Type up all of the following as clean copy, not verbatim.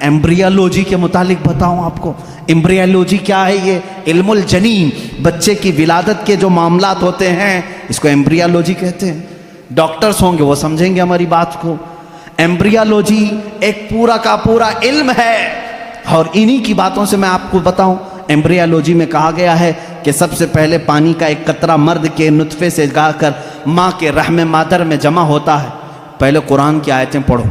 Embryology کے متعلق بتاؤں آپ کو؟ ایمبریالوجی کیا ہے؟ یہ علم الجنین، بچے کی ولادت کے جو معاملات ہوتے ہیں اس کو ایمبریالوجی کہتے ہیں۔ ڈاکٹرز ہوں گے وہ سمجھیں گے ہماری بات کو۔ ایمبریالوجی ایک پورا کا پورا علم ہے، اور انہی کی باتوں سے میں آپ کو بتاؤں۔ ایمبریالوجی میں کہا گیا ہے کہ سب سے پہلے پانی کا ایک قطرہ مرد کے نطفے سے جا کر ماں کے رحم مادر میں جمع ہوتا ہے۔ پہلے قرآن کی آیتیں پڑھو۔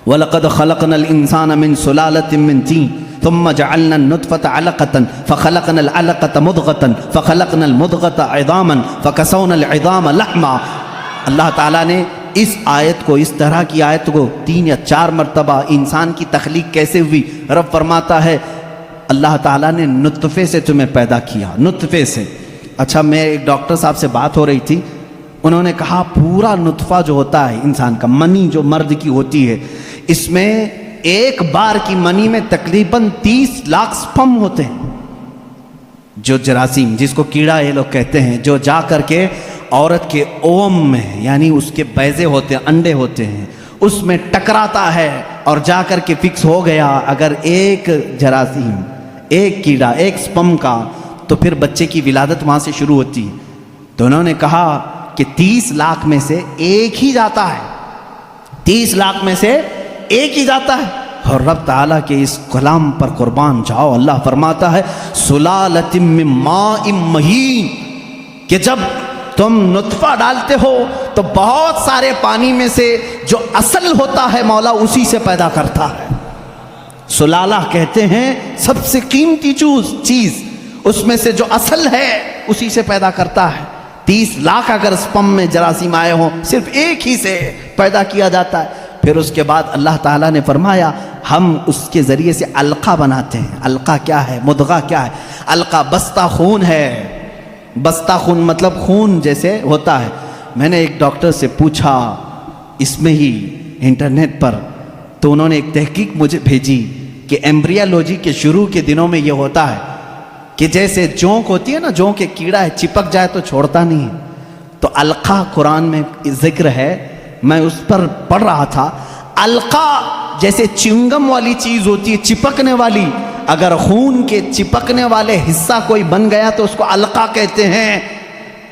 وَلَقَدْ خَلَقْنَا الْإِنسَانَ مِنْ سُلَالَةٍ مِنْ طِينٍ ثُمَّ جَعَلْنَا النُّطْفَةَ عَلَقَةً فَخَلَقْنَا الْعَلَقَةَ مُضْغَةً فَخَلَقْنَا الْمُضْغَةَ عِظَامًا فَكَسَوْنَا الْعِظَامَ لَحْمًا۔ اللہ تعالیٰ نے اس آیت کو، اس طرح کی آیت کو 3 یا 4 مرتبہ، انسان کی تخلیق کیسے ہوئی، رب فرماتا ہے اللہ تعالیٰ نے نطفے سے تمہیں پیدا کیا، نطفے سے۔ اچھا، میں ایک ڈاکٹر صاحب سے بات ہو رہی تھی، انہوں نے کہا پورا نطفہ جو ہوتا ہے انسان کا، منی جو مرد کی ہوتی ہے، اس میں ایک بار کی منی میں تقریباً 30 لاکھ سپرم ہوتے ہیں، جو جراثیم، جس کو کیڑا یہ لوگ کہتے ہیں، جو جا کر کے عورت کے اوم میں، یعنی اس کے بیضے ہوتے ہیں، انڈے ہوتے ہیں، اس میں ٹکراتا ہے اور جا کر کے فکس ہو گیا۔ اگر ایک جراثیم، ایک کیڑا، ایک سپرم کا، تو پھر بچے کی ولادت وہاں سے شروع ہوتی ہے۔ تو انہوں نے کہا کہ 30 لاکھ میں سے ایک ہی جاتا ہے، 30 لاکھ میں سے ایک ہی جاتا ہے۔ اور رب تعالیٰ کے اس کلام پر قربان جاؤ، اللہ فرماتا ہے سلالۃ من ماء مہین، کہ جب تم نطفہ ڈالتے ہو تو بہت سارے پانی میں سے جو اصل ہوتا ہے مولا اسی سے پیدا کرتا ہے۔ سلالہ کہتے ہیں سب سے قیمتی چیز، اس میں سے جو اصل ہے اسی سے پیدا کرتا ہے۔ 30 لاکھ اگر سپرم میں جراثیم آئے ہوں، صرف ایک ہی سے پیدا کیا جاتا ہے۔ پھر اس کے بعد اللہ تعالیٰ نے فرمایا ہم اس کے ذریعے سے علقہ بناتے ہیں۔ علقہ کیا ہے؟ مضغہ کیا ہے؟ علقہ بستہ خون ہے، بستہ خون مطلب خون جیسے ہوتا ہے۔ میں نے ایک ڈاکٹر سے پوچھا اس میں ہی انٹرنیٹ پر، تو انہوں نے ایک تحقیق مجھے بھیجی کہ ایمبریالوجی کے شروع کے دنوں میں یہ ہوتا ہے کہ جیسے جونک ہوتی ہے نا، جونک ایک کیڑا ہے، چپک جائے تو چھوڑتا نہیں ہے، تو علقہ قرآن میں ذکر ہے، میں اس پر پڑھ رہا تھا۔ علقہ جیسے چنگم والی چیز ہوتی ہے، چپکنے والی، اگر خون کے چپکنے والے حصہ کوئی بن گیا تو اس کو علقہ کہتے ہیں۔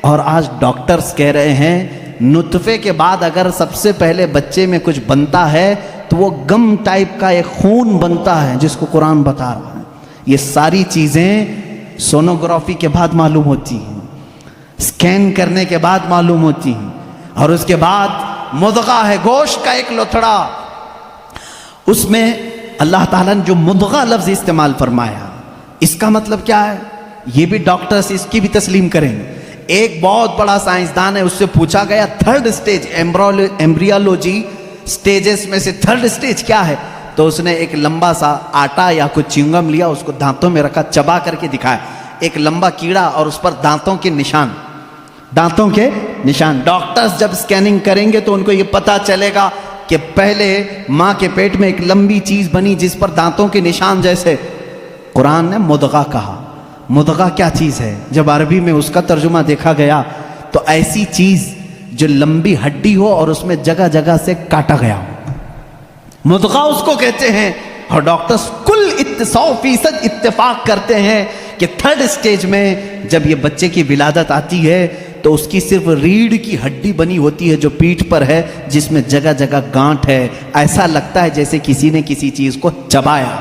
اور آج ڈاکٹرز کہہ رہے ہیں نطفے کے بعد اگر سب سے پہلے بچے میں کچھ بنتا ہے تو وہ گم ٹائپ کا ایک خون بنتا ہے، جس کو قرآن بتا رہا ہے۔ یہ ساری چیزیں سونوگرافی کے بعد معلوم ہوتی ہیں، سکین کرنے کے بعد معلوم ہوتی ہیں۔ اور اس کے بعد مضغہ ہے، گوشت کا ایک لوتھڑا، اس میں اللہ تعالیٰ نے جو مضغہ لفظ استعمال فرمایا، اس کا مطلب کیا ہے؟ یہ بھی ڈاکٹرز اس کی بھی تسلیم کریں گے۔ ایک بہت بڑا سائنسدان ہے، اس سے پوچھا گیا 3rd سٹیج ایمبریالوجی سٹیجز میں سے 3rd سٹیج کیا ہے؟ تو اس نے ایک لمبا سا آٹا یا کچھ چنگم لیا، اس کو دانتوں میں رکھا، چبا کر کے دکھایا، ایک لمبا کیڑا اور اس پر دانتوں کے نشان، دانتوں کے نشان۔ ڈاکٹرز جب سکیننگ کریں گے تو ان کو یہ پتا چلے گا کہ پہلے ماں کے پیٹ میں ایک لمبی چیز بنی جس پر دانتوں کے نشان جیسے۔ قرآن نے مضغہ کہا۔ مضغہ کیا چیز ہے؟ جب عربی میں اس کا ترجمہ دیکھا گیا تو ایسی چیز جو لمبی ہڈی ہو اور اس میں جگہ جگہ سے کاٹا گیا ہو، مضغہ اس کو کہتے ہیں۔ اور ڈاکٹرز کل 100% اتفاق کرتے ہیں کہ 3rd سٹیج میں جب یہ بچے کی ولادت آتی ہے تو اس کی صرف ریڑھ کی ہڈی بنی ہوتی ہے جو پیٹھ پر ہے، جس میں جگہ جگہ گانٹھ ہے، ایسا لگتا ہے جیسے کسی نے کسی چیز کو چبایا۔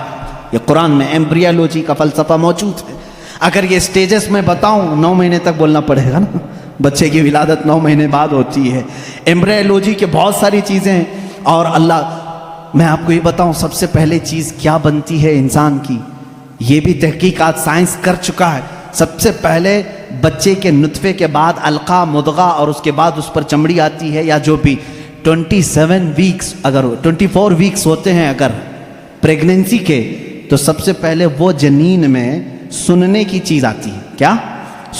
یہ قرآن میں ایمبریالوجی کا فلسفہ موجود ہے۔ اگر یہ سٹیجز میں بتاؤں 9 مہینے تک بولنا پڑے گا نا، بچے کی ولادت 9 مہینے بعد ہوتی ہے۔ ایمبریالوجی کے بہت ساری چیزیں ہیں، اور اللہ، میں آپ کو یہ بتاؤں سب سے پہلے چیز کیا بنتی ہے انسان کی، یہ بھی تحقیقات سائنس کر چکا ہے۔ سب سے پہلے بچے کے نطفے کے بعد علقہ، مضغہ، اور اس کے بعد اس پر چمڑی آتی ہے، یا جو بھی 27 ویکس، اگر 24 ویکس ہوتے ہیں اگر پریگننسی کے، تو سب سے پہلے وہ جنین میں سننے کی چیز آتی ہے۔ کیا؟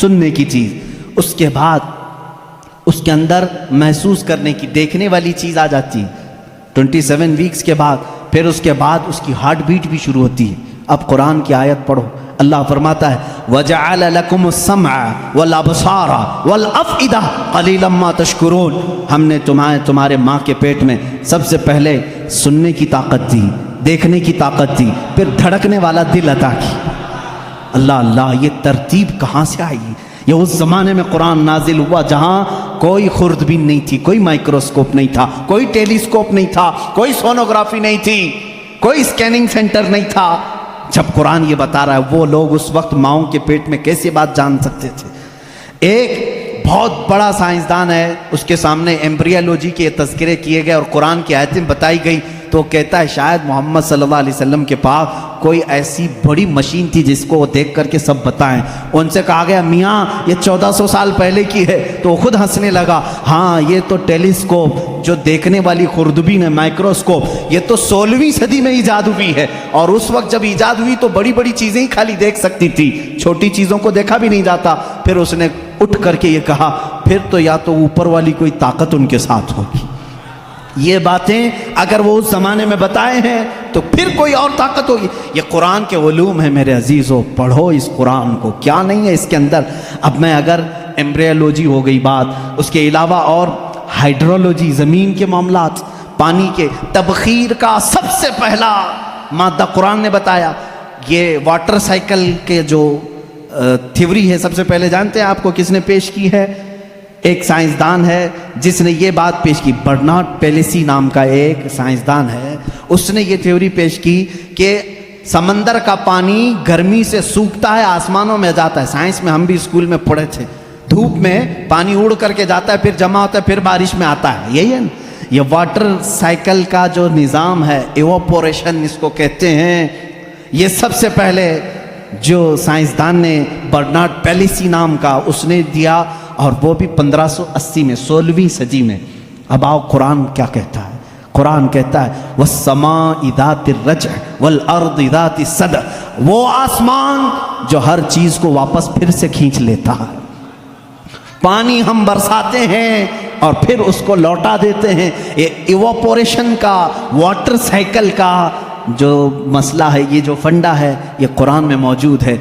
سننے کی چیز۔ اس کے بعد اس کے اندر محسوس کرنے کی، دیکھنے والی چیز آ جاتی ہے 27 ویکس کے بعد۔ پھر اس کے بعد اس کی ہارٹ بیٹ بھی شروع ہوتی ہے۔ اب قرآن کی آیت پڑھو، اللہ فرماتا ہے وَجَعَلَ لَكُمُ السَّمْعَ وَالْأَبْصَارَ وَالْأَفْئِدَةَ قَلِيلًا مَا تَشْكُرُونَ۔ ہم نے تمہارے ماں کے پیٹ میں سب سے پہلے سننے کی طاقت دی، دیکھنے کی طاقت دی، پھر دھڑکنے والا دل عطا کی۔ اللہ اللہ، یہ ترتیب کہاں سے آئی؟ یہ اس زمانے میں قرآن نازل ہوا جہاں کوئی خوردبین نہیں تھی، کوئی مائکروسکوپ نہیں تھا، کوئی ٹیلیسکوپ نہیں تھا، کوئی سونوگرافی نہیں تھی، کوئی اسکیننگ سینٹر نہیں تھا۔ جب قرآن یہ بتا رہا ہے، وہ لوگ اس وقت ماؤں کے پیٹ میں کیسے بات جان سکتے تھے؟ ایک بہت بڑا سائنسدان ہے، اس کے سامنے ایمبریالوجی کے تذکرے کیے گئے اور قرآن کی آیتیں بتائی گئی، تو وہ کہتا ہے شاید محمد صلی اللہ علیہ وسلم کے پاس کوئی ایسی بڑی مشین تھی جس کو وہ دیکھ کر کے سب بتائیں۔ ان سے کہا گیا میاں یہ 1400 سال پہلے کی ہے، تو وہ خود ہنسنے لگا، ہاں یہ تو ٹیلیسکوپ جو دیکھنے والی خوردبین ہے، مائکروسکوپ، یہ تو 16ویں صدی میں ایجاد ہوئی ہے، اور اس وقت جب ایجاد ہوئی تو بڑی بڑی چیزیں ہی خالی دیکھ سکتی تھی، چھوٹی چیزوں کو دیکھا بھی نہیں جاتا۔ پھر اس نے اٹھ کر کے یہ کہا، پھر تو یا تو اوپر والی کوئی طاقت ان کے ساتھ ہوگی۔ یہ باتیں اگر وہ اس زمانے میں بتائے ہیں تو پھر کوئی اور طاقت ہوگی۔ یہ قرآن کے علوم ہیں میرے عزیزو، پڑھو اس قرآن کو، کیا نہیں ہے اس کے اندر۔ اب میں اگر ایمبریالوجی ہو گئی بات، اس کے علاوہ اور ہائیڈرولوجی، زمین کے معاملات، پانی کے تبخیر کا سب سے پہلا مادہ قرآن نے بتایا۔ یہ واٹر سائیکل کے جو تھیوری ہے، سب سے پہلے جانتے ہیں آپ کو کس نے پیش کی ہے؟ ایک سائنسدان ہے جس نے یہ بات پیش کی، برنارڈ پیلیسی نام کا ایک سائنسدان ہے، اس نے یہ تھیوری پیش کی کہ سمندر کا پانی گرمی سے سوکھتا ہے، آسمانوں میں جاتا ہے۔ سائنس میں ہم بھی اسکول میں پڑھے تھے، دھوپ میں پانی اڑ کر کے جاتا ہے، پھر جمع ہوتا ہے، پھر بارش میں آتا ہے، یہی ہے نا؟ یہ واٹر سائیکل کا جو نظام ہے، ایواپوریشن اس کو کہتے ہیں، یہ سب سے پہلے جو سائنسدان نے برنارڈ پیلیسی نام کا اس نے دیا، اور وہ بھی 1580 میں، 16ویں صدی میں۔ اب آؤ قرآن کیا کہتا ہے؟ قرآن کہتا ہے وَالسَّمَاءِ ذَاتِ الرَّجْعِ وَالْأَرْضِ ذَاتِ الصَّدْعِ، وہ آسمان جو ہر چیز کو واپس پھر سے کھینچ لیتا ہے۔ پانی ہم برساتے ہیں اور پھر اس کو لوٹا دیتے ہیں۔ یہ ایواپوریشن کا، واٹر سائیکل کا جو مسئلہ ہے، یہ جو فنڈا ہے، یہ قرآن میں موجود ہے۔